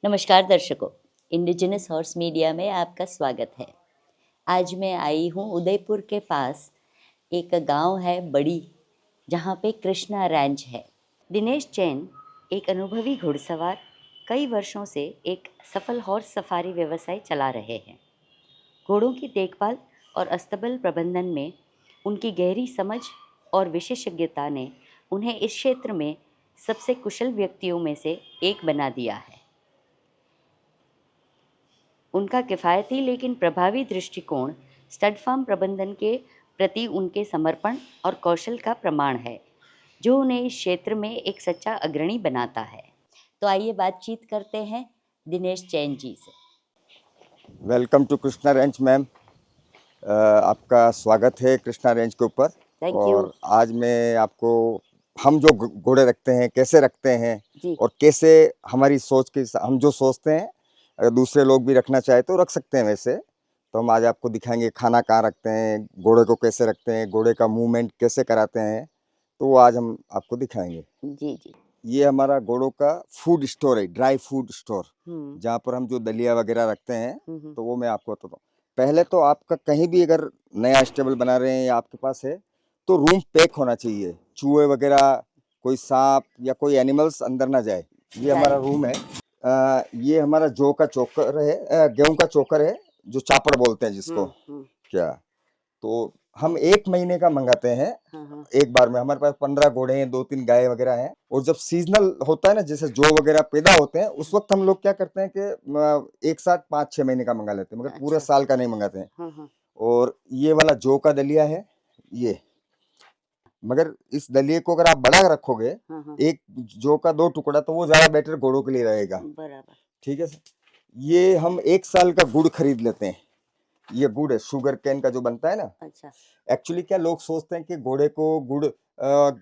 नमस्कार दर्शकों, indigenous horse media में आपका स्वागत है। आज मैं आई हूँ उदयपुर के पास एक गांव है बड़ी, जहाँ पे कृष्णा रैंच है। दिनेश जैन एक अनुभवी घुड़सवार कई वर्षों से एक सफल हॉर्स सफारी व्यवसाय चला रहे हैं। घोड़ों की देखभाल और अस्तबल प्रबंधन में उनकी गहरी समझ और विशेषज्ञता ने उन्हें इस क्षेत्र में सबसे कुशल व्यक्तियों में से एक बना दिया है। उनका किफ़ायती लेकिन प्रभावी दृष्टिकोण स्टड फार्म प्रबंधन के प्रति उनके समर्पण और कौशल का प्रमाण है, जो उन्हें इस क्षेत्र में एक सच्चा अग्रणी बनाता है। तो आइए बातचीत करते हैं दिनेश जैन जी से। Welcome to Krishna range ma'am. आपका स्वागत है कृष्णा रेंज के ऊपर। थैंक यू और आज मैं आपको हम जो घोड़े रखते हैं कैसे रखते हैं जी। और कैसे हमारी सोच के हम जो सोचते हैं अगर दूसरे लोग भी रखना चाहे तो रख सकते हैं। वैसे तो हम आज आपको दिखाएंगे खाना कहाँ रखते हैं, घोड़े को कैसे रखते हैं, घोड़े का मूवमेंट कैसे कराते हैं, तो वो आज हम आपको दिखाएंगे। जी जी। ये हमारा घोड़ों का फूड स्टोर है, ड्राई फूड स्टोर, जहाँ पर हम जो दलिया वगैरह रखते हैं। तो वो मैं आपको बताता हूँ। पहले तो आपका कहीं भी अगर नया स्टेबल बना रहे हैं या आपके पास है तो रूम पैक होना चाहिए, चूहे वगैरह कोई सांप या कोई एनिमल्स अंदर ना जाए। ये हमारा रूम है। ये हमारा जौ का चोकर है, गेहूं का चोकर है, जो चापड़ बोलते हैं जिसको। क्या तो हम 1 महीने का मंगाते हैं। एक बार में हमारे पास 15 घोड़े हैं, 2-3 गाय वगैरह हैं। और जब सीजनल होता है ना, जैसे जौ वगैरह पैदा होते हैं, उस वक्त हम लोग क्या करते हैं कि एक साथ 5-6 महीने का मंगा लेते हैं, मगर पूरे साल का नहीं मंगाते हैं। और ये वाला जौ का दलिया है ये, मगर इस दलिये को अगर आप बड़ा रखोगे, एक जौ का 2 टुकड़ा, तो वो ज्यादा बेटर घोड़ों के लिए रहेगा। बराबर, ठीक है सर। ये हम 1 साल का गुड़ खरीद लेते हैं। ये गुड़ है, शुगर कैन का जो बनता है ना। अच्छा। एक्चुअली क्या लोग सोचते हैं कि घोड़े को गुड़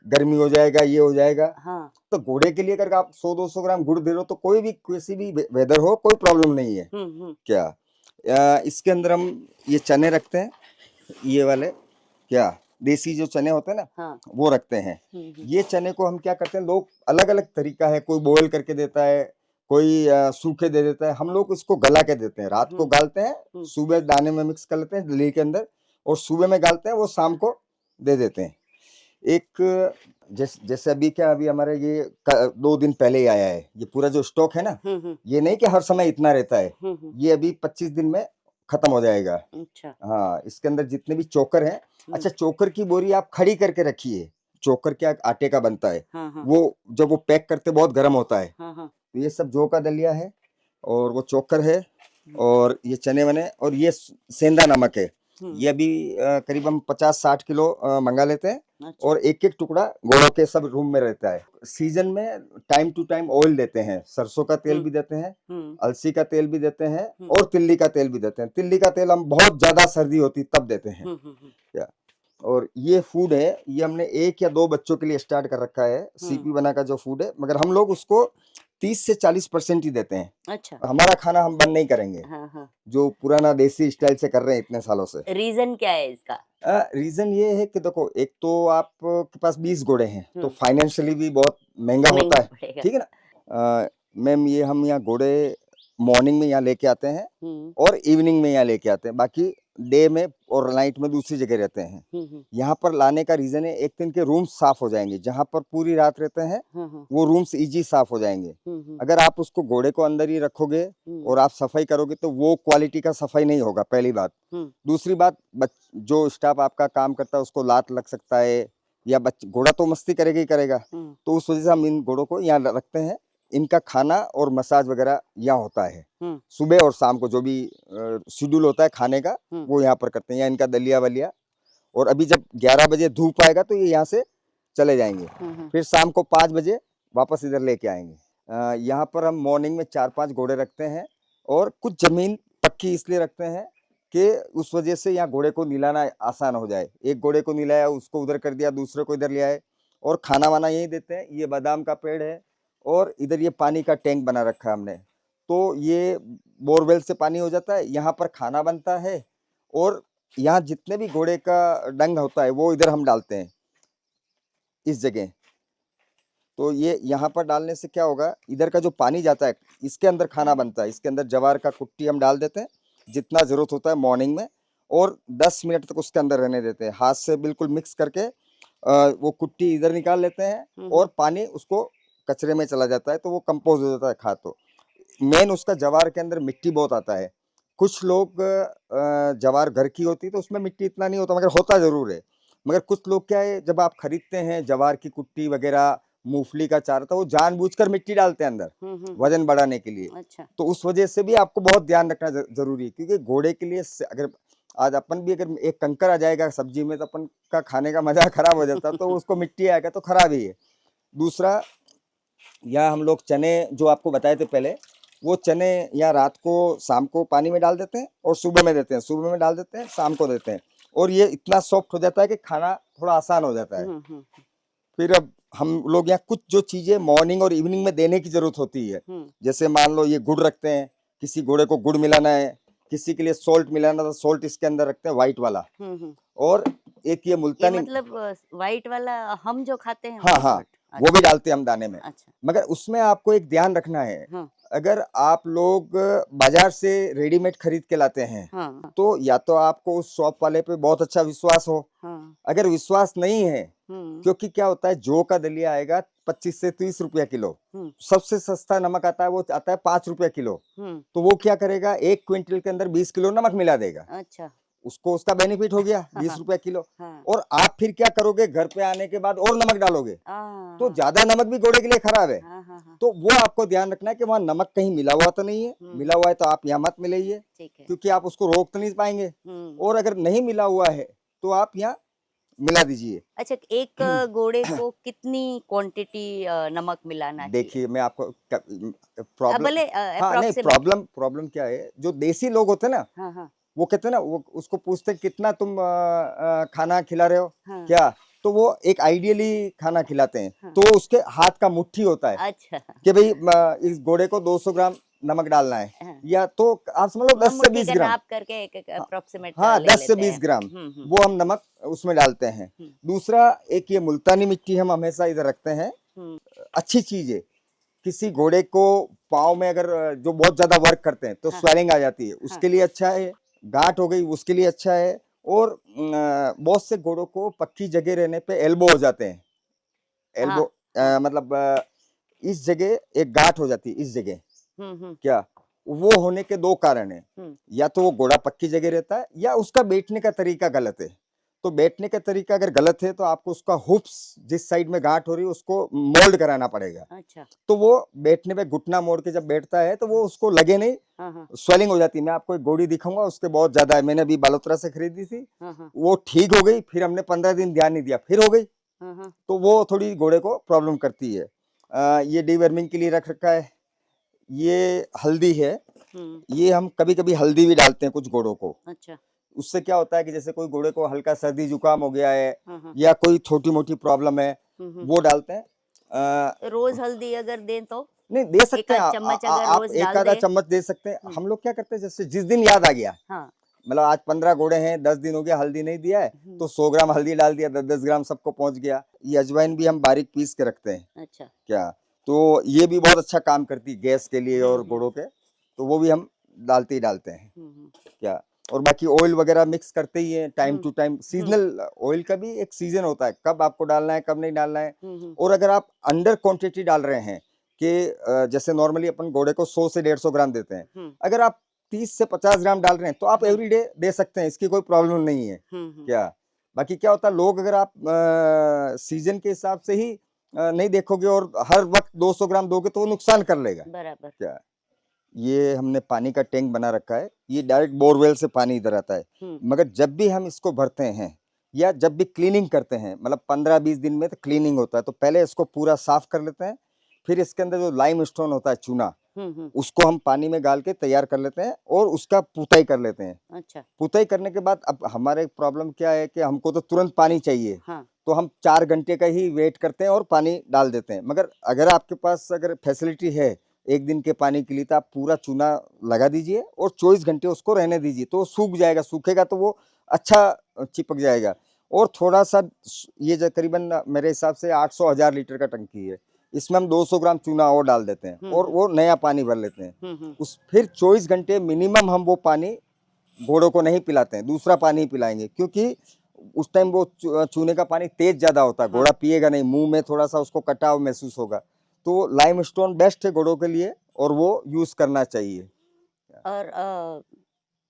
गर्मी हो जाएगा, ये हो जाएगा। हाँ। तो घोड़े के लिए अगर आप 100-200 ग्राम गुड़ दे रहे हो तो कोई भी किसी भी वेदर हो कोई प्रॉब्लम नहीं है। क्या इसके अंदर हम ये चने रखते हैं, ये वाले क्या देसी जो चने होते हैं ना। हाँ। वो रखते हैं। ये चने को हम क्या करते हैं, लोग अलग अलग तरीका है, कोई बॉयल करके देता है, कोई सूखे दे देता है। हम लोग इसको गला के देते हैं, रात को गालते हैं, सुबह दाने में मिक्स कर लेते हैं दलिये के अंदर, और सुबह में गालते हैं, वो शाम को दे देते हैं। एक जैसे अभी क्या, अभी हमारे ये 2 दिन पहले ही आया है। ये पूरा जो स्टॉक है ना, ये नहीं कि हर समय इतना रहता है, ये अभी 25 दिन में खत्म हो जाएगा। अच्छा। हाँ, इसके अंदर जितने भी चोकर हैं। अच्छा, चोकर की बोरी आप खड़ी करके रखिए। चोकर क्या आटे का बनता है। वो जब वो पैक करते बहुत गर्म होता है। तो ये सब जौ का दलिया है, और वो चोकर है, और ये चने वने, और ये सेंधा नमक है। ये अभी करीब हम 50-60 किलो मंगा लेते हैं। अच्छा। और एक एक टुकड़ा घोड़ों के सब रूम में रहता है। सीजन में टाइम टू टाइम ऑयल देते हैं, सरसों का तेल भी देते हैं, अलसी का तेल भी देते हैं, और तिल्ली का तेल भी देते हैं। तिल्ली का तेल हम बहुत ज्यादा सर्दी होती तब देते हैं। क्या और ये फूड है, ये हमने 1 या 2 बच्चों के लिए स्टार्ट कर रखा है, सीपी बना का जो फूड है, मगर हम लोग उसको 30 से 40% ही देते हैं। अच्छा। हमारा खाना हम बंद नहीं करेंगे। हाँ। जो पुराना देसी स्टाइल से कर रहे हैं इतने सालों से। रीजन क्या है इसका? रीजन ये है कि देखो, एक तो आपके पास 20 घोड़े हैं तो फाइनेंशियली भी बहुत महंगा होता है, ठीक है ना। मैम, ये हम यहाँ घोड़े मॉर्निंग में यहाँ लेके आते हैं और इवनिंग में यहाँ लेके आते हैं, बाकी डे में और नाइट में दूसरी जगह रहते हैं। यहाँ पर लाने का रीजन है, एक दिन के रूम्स साफ हो जाएंगे, जहाँ पर पूरी रात रहते हैं वो रूम्स इजी साफ हो जाएंगे। अगर आप उसको घोड़े को अंदर ही रखोगे और आप सफाई करोगे तो वो क्वालिटी का सफाई नहीं होगा, पहली बात। दूसरी बात, जो स्टाफ आपका काम करता है उसको लात लग सकता है, या घोड़ा तो मस्ती करेगा ही करेगा। तो उस वजह से हम इन घोड़ों को यहाँ रखते हैं। इनका खाना और मसाज वगैरह यहाँ होता है, सुबह और शाम को जो भी शेड्यूल होता है खाने का वो यहाँ पर करते हैं, या इनका दलिया वलिया। और अभी जब 11 बजे धूप आएगा तो ये यहाँ से चले जाएंगे, फिर शाम को 5 बजे वापस इधर लेके आएंगे। यहाँ पर हम मॉर्निंग में 4-5 घोड़े रखते हैं, और कुछ जमीन पक्की इसलिए रखते हैं कि उस वजह से यहाँ घोड़े को निलाना आसान हो जाए। एक घोड़े को निलाया, उसको उधर कर दिया, दूसरे को इधर ले आए, और खाना वाना यही देते हैं। ये बादाम का पेड़ है, और इधर ये पानी का टैंक बना रखा है हमने, तो ये बोरवेल से पानी हो जाता है, यहाँ पर खाना बनता है, और यहाँ जितने भी घोड़े का डंग होता है वो इधर हम डालते हैं इस जगह। तो ये यहाँ पर डालने से क्या होगा, इधर का जो पानी जाता है इसके अंदर खाना बनता है। इसके अंदर जवार का कुट्टी हम डाल देते हैं जितना ज़रूरत होता है मॉर्निंग में, और 10 मिनट तक उसके अंदर रहने देते हैं। हाथ से बिल्कुल मिक्स करके वो कुट्टी इधर निकाल लेते हैं और पानी उसको कचरे में चला जाता है, तो वो कंपोज हो जाता है खाद। तो मेन उसका जवार के अंदर मिट्टी बहुत आता है। कुछ लोग जवार घर की होती है तो उसमें मिट्टी इतना नहीं होता, मगर होता ज़रूर है। मगर कुछ लोग क्या है, जब आप खरीदते हैं जवार की कुट्टी वगैरह, मूंगफली का चारा, तो वो जानबूझकर मिट्टी डालते हैं अंदर वजन बढ़ाने के लिए। अच्छा। तो उस वजह से भी आपको बहुत ध्यान रखना जरूरी है, क्योंकि घोड़े के लिए अगर आज अपन भी अगर एक कंकर आ जाएगा सब्जी में तो अपन का खाने का मजा खराब हो जाता है, तो उसको मिट्टी आएगा तो खराब ही है। दूसरा, या हम लोग चने जो आपको बताए थे पहले, वो चने या रात को शाम को पानी में डाल देते हैं और सुबह में देते हैं, सुबह में डाल देते हैं, शाम को देते हैं, और ये इतना सॉफ्ट हो जाता है कि खाना थोड़ा आसान हो जाता है। फिर अब हम लोग यहाँ कुछ जो चीजें मॉर्निंग और इवनिंग में देने की जरूरत होती है, जैसे मान लो ये गुड़ रखते हैं, किसी घोड़े को गुड़ मिलाना है, किसी के लिए सोल्ट मिलाना, तो सोल्ट इसके अंदर रखते हैं व्हाइट वाला। और एक ये मुल्तानी, मतलब व्हाइट वाला हम जो खाते हैं हाँ हाँ, वो भी डालते हैं हम दाने में। अच्छा। मगर उसमें आपको एक ध्यान रखना है, अगर आप लोग बाजार से रेडीमेड खरीद के लाते हैं, तो या तो आपको उस शॉप वाले पे बहुत अच्छा विश्वास हो। अगर विश्वास नहीं है, क्योंकि क्या होता है, जो का दलिया आएगा 25 से 30 रुपया किलो, सबसे सस्ता नमक आता है वो आता है 5 रुपया किलो, तो वो क्या करेगा, 1 क्विंटल के अंदर 20 किलो नमक मिला देगा। अच्छा। उसको उसका बेनिफिट हो गया 20 रुपया किलो। और आप फिर क्या करोगे, घर पे आने के बाद और नमक डालोगे, तो ज्यादा नमक भी घोड़े के लिए खराब है। तो वो आपको ध्यान रखना है कि वहाँ नमक कहीं मिला हुआ तो नहीं है, मिला हुआ है तो आप यहाँ मत मिलाइए, क्योंकि आप उसको रोक तो नहीं पाएंगे। और अगर नहीं मिला हुआ है तो आप यहाँ मिला दीजिए। अच्छा, एक घोड़े को कितनी क्वांटिटी नमक मिलाना है? देखिए मैं आपको प्रॉब्लम, भले हाँ नहीं, प्रॉब्लम क्या है, जो देसी लोग होते हैं ना, वो कहते हैं ना, वो उसको पूछते हैं कितना तुम खाना खिला रहे हो, क्या, तो वो एक आइडियली खाना खिलाते हैं, तो उसके हाथ का मुट्ठी होता है। अच्छा। कि भाई इस घोड़े को 200 ग्राम नमक डालना है, या तो आप समझ लो 10 से 20 ग्राम, नाप करके एक अप्रोक्सीमेट, हाँ 10 से 20 ग्राम वो हम नमक उसमें डालते हैं। दूसरा, एक ये मुल्तानी मिट्टी हम हमेशा इधर रखते हैं, अच्छी चीज है। किसी घोड़े को पाँव में अगर जो बहुत ज्यादा वर्क करते हैं तो स्वेलिंग आ जाती है, उसके लिए अच्छा है। गांठ हो गई उसके लिए अच्छा है। और बहुत से घोड़ों को पक्की जगह रहने पे एल्बो हो जाते हैं। एल्बो मतलब इस जगह एक गांठ हो जाती है इस जगह, क्या, वो होने के 2 कारण है, या तो वो घोड़ा पक्की जगह रहता है, या उसका बैठने का तरीका गलत है। तो बैठने का तरीका अगर गलत है तो आपको उसका हुप्स जिस साइड में गांठ हो रही है उसको मोल्ड कराना पड़ेगा। अच्छा। तो वो बैठने पे घुटना मोड़ के जब बैठता है तो वो उसको लगे नहीं, स्वेलिंग हो जाती है। मैं आपको एक घोड़ी दिखाऊंगा, उसके बहुत ज्यादा है, मैंने अभी बालोतरा से खरीदी थी, वो ठीक हो गई, फिर हमने 15 दिन ध्यान नहीं दिया, फिर हो गई। तो वो थोड़ी घोड़े को प्रॉब्लम करती है। ये डीवर्मिंग के लिए रख रखा है। ये हल्दी है, ये हम कभी कभी हल्दी भी डालते हैं कुछ घोड़ों को। अच्छा। उससे क्या होता है कि जैसे कोई घोड़े को हल्का सर्दी जुकाम हो गया है, या कोई छोटी मोटी प्रॉब्लम है, वो डालते हैं। रोज हल्दी अगर दें तो नहीं दे सकते हैं, आप रोज एक आधा चम्मच दे सकते हैं। हम लोग क्या करते हैं, जैसे जिस दिन याद आ गया, मतलब आज 15 घोड़े हैं, 10 दिन हो गया हल्दी नहीं दिया है, तो 100 ग्राम हल्दी डाल दिया, 10-10 ग्राम सबको पहुंच गया। ये अजवाइन भी हम बारीक पीस के रखते हैं। अच्छा। क्या, तो ये भी बहुत अच्छा काम करती है गैस के लिए और घोड़ों के, तो वो भी हम डालते ही डालते हैं। क्या, और बाकी ऑयल वगैरह मिक्स करते ही है time to time. Seasonal oil का भी एक सीजन होता है, कब आपको डालना है कब नहीं डालना है। और अगर आप अंडर क्वांटिटी डाल रहे हैं कि जैसे नॉर्मली अपन घोड़े को 100 से 150 ग्राम देते हैं, अगर आप 30 से 50 ग्राम डाल रहे हैं तो आप एवरीडे दे सकते हैं, इसकी कोई प्रॉब्लम नहीं है। क्या, बाकी क्या होता है, लोग अगर आप सीजन के हिसाब से ही नहीं देखोगे और हर वक्त 200 ग्राम दोगे तो वो नुकसान कर लेगा। बराबर। क्या, ये हमने पानी का टैंक बना रखा है, ये डायरेक्ट बोरवेल से पानी इधर आता है। मगर जब भी हम इसको भरते हैं या जब भी क्लीनिंग करते हैं, मतलब 15-20 दिन में तो क्लीनिंग होता है, तो पहले इसको पूरा साफ कर लेते हैं, फिर इसके अंदर जो लाइम स्टोन होता है चूना, उसको हम पानी में गाल के तैयार कर लेते हैं और उसका पुताई कर लेते हैं। अच्छा। पुताई करने के बाद अब हमारे प्रॉब्लम क्या है कि हमको तो तुरंत पानी चाहिए। हाँ। तो हम 4 घंटे का ही वेट करते हैं और पानी डाल देते हैं। मगर अगर आपके पास अगर फैसिलिटी है 1 दिन के पानी के लिए, तो आप पूरा चूना लगा दीजिए और 24 घंटे उसको रहने दीजिए, तो सूख जाएगा। सूखेगा तो वो अच्छा चिपक जाएगा। और थोड़ा सा ये जो करीबन मेरे हिसाब से 800-1000 लीटर का टंकी है, इसमें हम 200 ग्राम चूना और डाल देते हैं और वो नया पानी भर लेते हैं। उस फिर 24 घंटे मिनिमम हम वो पानी घोड़ों को नहीं पिलाते हैं, दूसरा पानी ही पिलाएंगे, क्योंकि उस टाइम वो चूने का पानी तेज ज्यादा होता है, घोड़ा पिएगा नहीं, मुंह में थोड़ा सा उसको कटाव महसूस होगा। तो लाइम स्टोन बेस्ट है घोड़ों के लिए और वो यूज करना चाहिए। और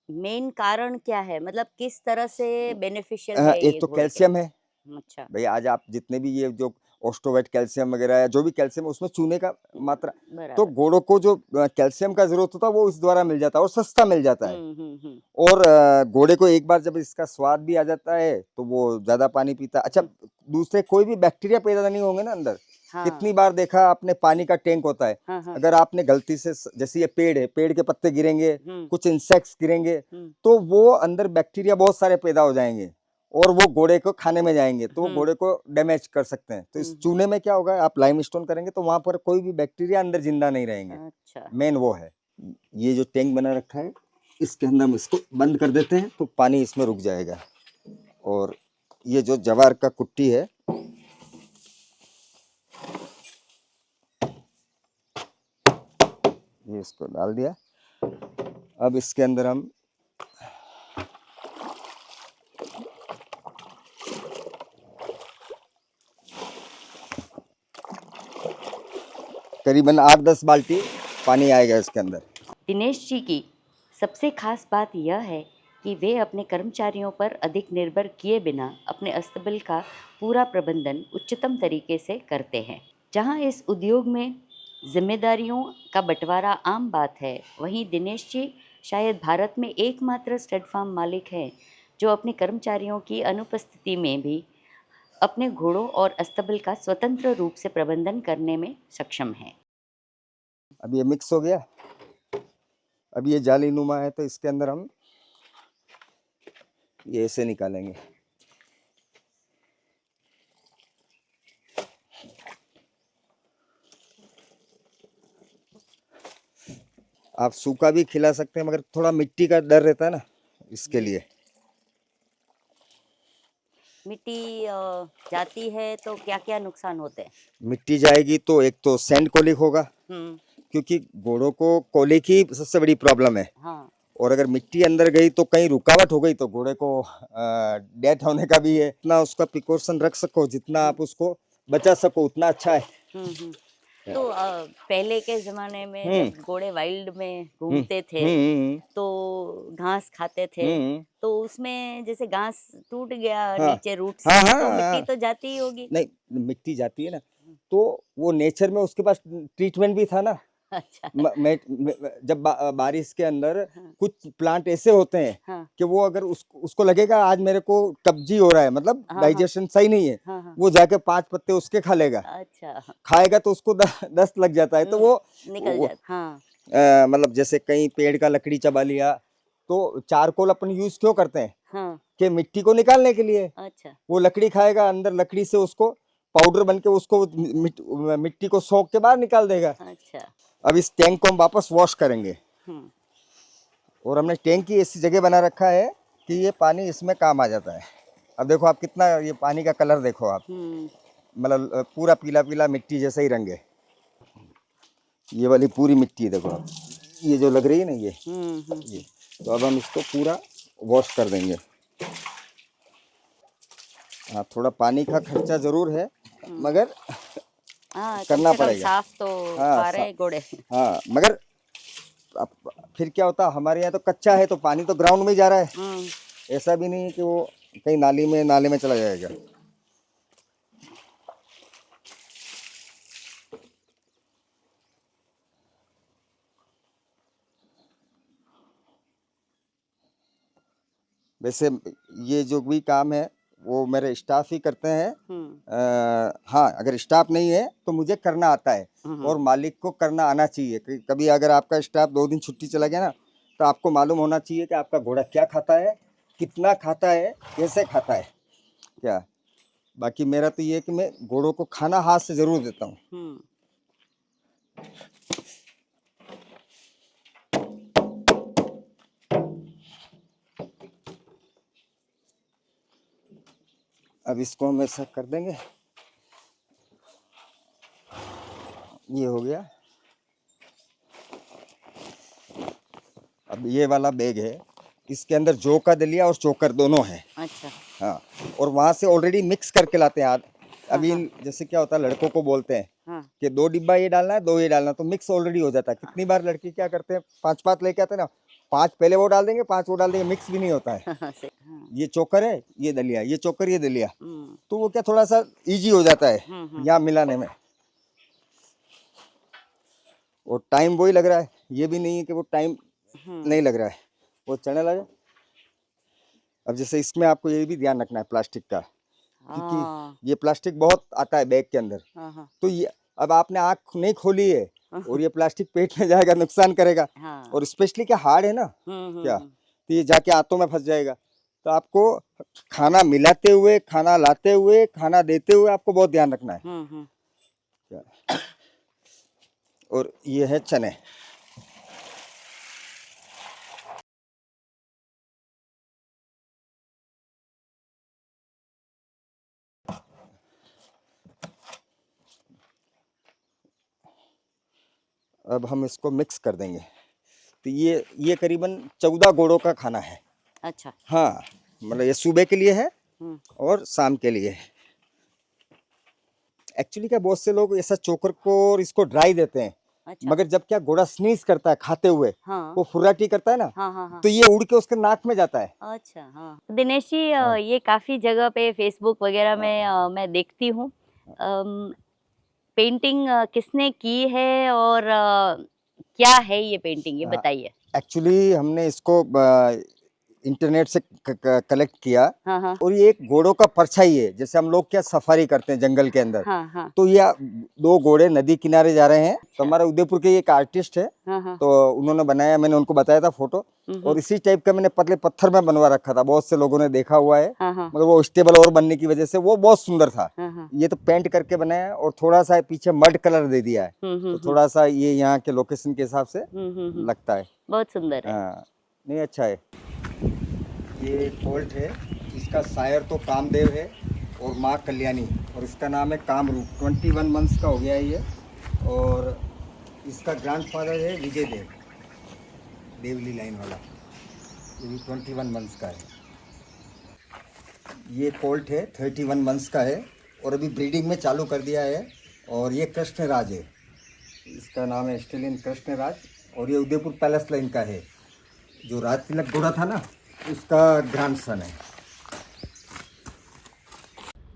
मेन कारण क्या है, मतलब किस तरह से बेनिफिशियल है एक ये तो घोड़े के कैल्शियम है लिए? अच्छा, भाई, आज आप जितने भी ये जो ओस्टोवेट कैल्शियम वगैरह है, जो भी कैल्शियम है उसमें चूने का मात्रा, तो बराबर। घोड़ों को जो कैल्शियम का जरूरत होता है वो इस द्वारा मिल जाता है और सस्ता मिल जाता है। हम्म। और घोड़े को एक बार जब इसका स्वाद भी आ जाता है तो वो ज्यादा पानी पीता है। अच्छा, दूसरे कोई भी बैक्टीरिया पैदा नहीं होंगे ना अंदर। हाँ कितनी बार देखा आपने, पानी का टैंक होता है, हाँ हाँ। अगर आपने गलती से जैसे ये पेड़ है, पेड़ के पत्ते गिरेंगे, हम्म कुछ इंसेक्ट्स गिरेंगे, हम्म तो वो अंदर बैक्टीरिया बहुत सारे पैदा हो जाएंगे और वो घोड़े को खाने में जाएंगे तो हम्म घोड़े को डैमेज कर सकते हैं। तो इस हम्म। चूने में क्या होगा, आप लाइमस्टोन करेंगे तो वहां पर कोई भी बैक्टीरिया अंदर जिंदा नहीं रहेंगे। अच्छा, मेन वो है। ये जो टैंक बना रखा है, इसके अंदर हम इसको बंद कर देते हैं तो पानी इसमें रुक जाएगा। और ये जो जवार का कुट्टी है, ये इसको डाल दिया। अब इसके अंदर हम करीबन 8-10 बाल्टी पानी आएगा इसके अंदर। दिनेश जी की सबसे खास बात यह है कि वे अपने कर्मचारियों पर अधिक निर्भर किए बिना अपने अस्तबल का पूरा प्रबंधन उच्चतम तरीके से करते हैं। जहां इस उद्योग में जिम्मेदारियों का बंटवारा आम बात है, वहीं दिनेश जी शायद भारत में एकमात्र स्टड फार्म मालिक हैं जो अपने कर्मचारियों की अनुपस्थिति में भी अपने घोड़ों और अस्तबल का स्वतंत्र रूप से प्रबंधन करने में सक्षम हैं। अब ये मिक्स हो गया। अब ये जाली नुमा है तो इसके अंदर हम ये ऐसे निकालेंगे। आप सूखा भी खिला सकते हैं, मगर थोड़ा मिट्टी का डर रहता है ना, इसके लिए। मिट्टी जाती है तो क्या क्या नुकसान होते हैं? मिट्टी जाएगी तो एक तो सैंड कोलिक होगा, हम्म। क्योंकि घोड़ों को कोलिक ही सबसे बड़ी प्रॉब्लम है। हाँ। और अगर मिट्टी अंदर गई तो कहीं रुकावट हो गई तो घोड़े को डेथ होने का भी है। इतना उसका प्रिकॉशन रख सको, जितना आप उसको बचा सको उतना अच्छा है। हम्म। तो पहले के ज़माने में हम्म जब घोड़े वाइल्ड में हम्म घूमते थे हम्म तो घास खाते थे, हम्म, तो उसमें जैसे घास टूट गया हाँ नीचे रूट हाँ से हाँ तो हाँ मिट्टी हाँ। तो जाती ही होगी। नहीं, मिट्टी जाती है ना, तो वो नेचर में उसके पास ट्रीटमेंट भी था ना। अच्छा। जब बारिश के अंदर हाँ कुछ प्लांट ऐसे होते हैं हाँ कि वो अगर उसको लगेगा आज मेरे को कब्जी हो रहा है, मतलब हाँ हाँ डाइजेशन सही नहीं है, हाँ हाँ। वो जाके 5 पत्ते उसके खा लेगा, अच्छा। खाएगा तो उसको दस्त लग जाता है। तो निकल वो जाता, हाँ। मतलब जैसे कहीं पेड़ का लकड़ी चबा लिया, तो चारकोल अपन यूज क्यों करते हैं हाँ। कि मिट्टी को निकालने के लिए। अच्छा। वो लकड़ी खाएगा, अंदर लकड़ी से उसको पाउडर बन के उसको मिट्टी को सोख के बाहर निकाल देगा। अच्छा। अब इस टैंक को हम वापस वॉश करेंगे, हम्म और हमने टैंक की ऐसी जगह बना रखा है कि ये पानी इसमें काम आ जाता है। अब देखो आप कितना, ये पानी का कलर देखो आप, हम्म मतलब पूरा पीला पीला मिट्टी जैसा ही रंग है। ये वाली पूरी मिट्टी है, देखो आप, ये जो लग रही है ना, ये। तो अब हम इसको पूरा वॉश कर देंगे। हाँ, थोड़ा पानी का खर्चा जरूर है, मगर हाँ, कम करना से कम पड़ेगा। साफ तो हाँ खा रहे घोड़े। हाँ, मगर अब फिर क्या होता, हमारे यहाँ तो कच्चा है तो पानी तो ग्राउंड में ही जा रहा है। हम्म ऐसा भी नहीं है कि वो कहीं नाले में चला जाएगा। वैसे ये जो भी काम है वो मेरे स्टाफ ही करते हैं। हम्म हाँ, अगर स्टाफ नहीं है तो मुझे करना आता है, हम्म और मालिक को करना आना चाहिए। कभी अगर आपका स्टाफ 2 दिन छुट्टी चला गया ना, तो आपको मालूम होना चाहिए कि आपका घोड़ा क्या खाता है, कितना खाता है, कैसे खाता है क्या। बाकी मेरा तो ये है कि मैं घोड़ों को खाना हाथ से ज़रूर देता हूँ। हम्म। अब इसको हम ऐसा कर देंगे। ये हो गया। अब ये वाला बैग है, इसके अंदर जौ का दलिया और चोकर दोनों है। अच्छा। हाँ, और वहाँ से ऑलरेडी मिक्स करके लाते हैं। अभी हाँ, जैसे क्या होता है, लड़कों को बोलते हैं हाँ, कि 2 डिब्बा ये डालना है, 2 ये डालना है, तो मिक्स ऑलरेडी हो जाता है। कितनी बार लड़के क्या करते हैं, 5-5 लेके आते हैं ना, 5 पहले वो डाल देंगे, 5 वो डाल देंगे, मिक्स भी नहीं होता है। हाँ, सही, हाँ, ये चोकर है, ये दलिया, ये चोकर, ये दलिया, हम्म, तो वो क्या थोड़ा सा इजी हो जाता है यहाँ मिलाने में। और टाइम वही लग रहा है, ये भी नहीं है कि वो टाइम नहीं लग रहा है। वो चने लगे। अब जैसे इसमें आपको ये भी ध्यान रखना है प्लास्टिक का, हाँ, क्योंकि ये प्लास्टिक बहुत आता है बैग के अंदर। हाँ, हाँ, तो ये अब आपने आँख नहीं खोली है और ये प्लास्टिक पेट में जाएगा, नुकसान करेगा। हाँ, और स्पेशली क्या हार्ड है ना, क्या तो ये जाके आंतों में फंस जाएगा। तो आपको खाना मिलाते हुए, खाना लाते हुए, खाना देते हुए आपको बहुत ध्यान रखना है। क्या? और ये है चने। अब हम इसको मिक्स कर देंगे। तो ये करीबन 14 गोड़ों का खाना है। अच्छा, हाँ, मतलब ये सुबह के लिए है और शाम के लिए। एक्चुअली क्या, बहुत से लोग ऐसा चोकर को और इसको ड्राई देते हैं। अच्छा, मगर जब क्या घोड़ा स्नीज करता है खाते हुए, हाँ, वो फुर्राटी करता है ना, हाँ, हाँ, हाँ, तो ये उड़ के उसके नाक में जाता है। अच्छा, हाँ। दिनेश जी, हाँ, ये काफ़ी जगह पे फेसबुक वगैरह में मैं देखती हूँ। पेंटिंग किसने की है और क्या है ये पेंटिंग, ये बताइए। एक्चुअली हमने इसको इंटरनेट से कलेक्ट किया। हाँ, हाँ, और ये एक घोड़ों का परछाई है, जैसे हम लोग क्या सफारी करते हैं जंगल के अंदर। हाँ, हाँ, तो ये 2 घोड़े नदी किनारे जा रहे हैं। तो अच्छा, हमारे उदयपुर के एक आर्टिस्ट है, हाँ, हाँ, तो उन्होंने बनाया, मैंने उनको बताया था फोटो। और इसी टाइप का मैंने पतले पत्थर में बनवा रखा था, बहुत से लोगों ने देखा हुआ है। हाँ, हाँ, मगर वो स्टेबल और बनने की वजह से वो बहुत सुंदर था। हाँ, हाँ, ये तो पेंट करके बनाया और थोड़ा सा पीछे मड कलर दे दिया है, तो थोड़ा सा ये यहाँ के लोकेशन के हिसाब से लगता है। बहुत सुंदर है। हाँ, नहीं अच्छा है। ये कोल्ट है, इसका शायर तो कामदेव है और माँ कल्याणी, और इसका नाम है कामरूप। 21 मंथ्स का हो गया है ये। और इसका ग्रैंडफादर है विजय देव, देवली लाइन वाला, ये भी 21 मंथ्स का है। ये कोल्ट है, 31 मंथ्स का है और अभी ब्रीडिंग में चालू कर दिया है। और ये कृष्णराज है, इसका नाम है ऑस्ट्रेलियन कृष्णराज, और ये उदयपुर पैलेस लाइन का है। जो राज तिलक घोड़ा था ना, उसका ग्रैंडसन है।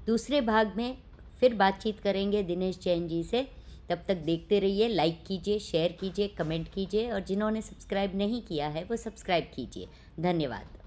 दूसरे भाग में फिर बातचीत करेंगे दिनेश जैन जी से। तब तक देखते रहिए, लाइक कीजिए, शेयर कीजिए, कमेंट कीजिए और जिन्होंने सब्सक्राइब नहीं किया है वो सब्सक्राइब कीजिए। धन्यवाद।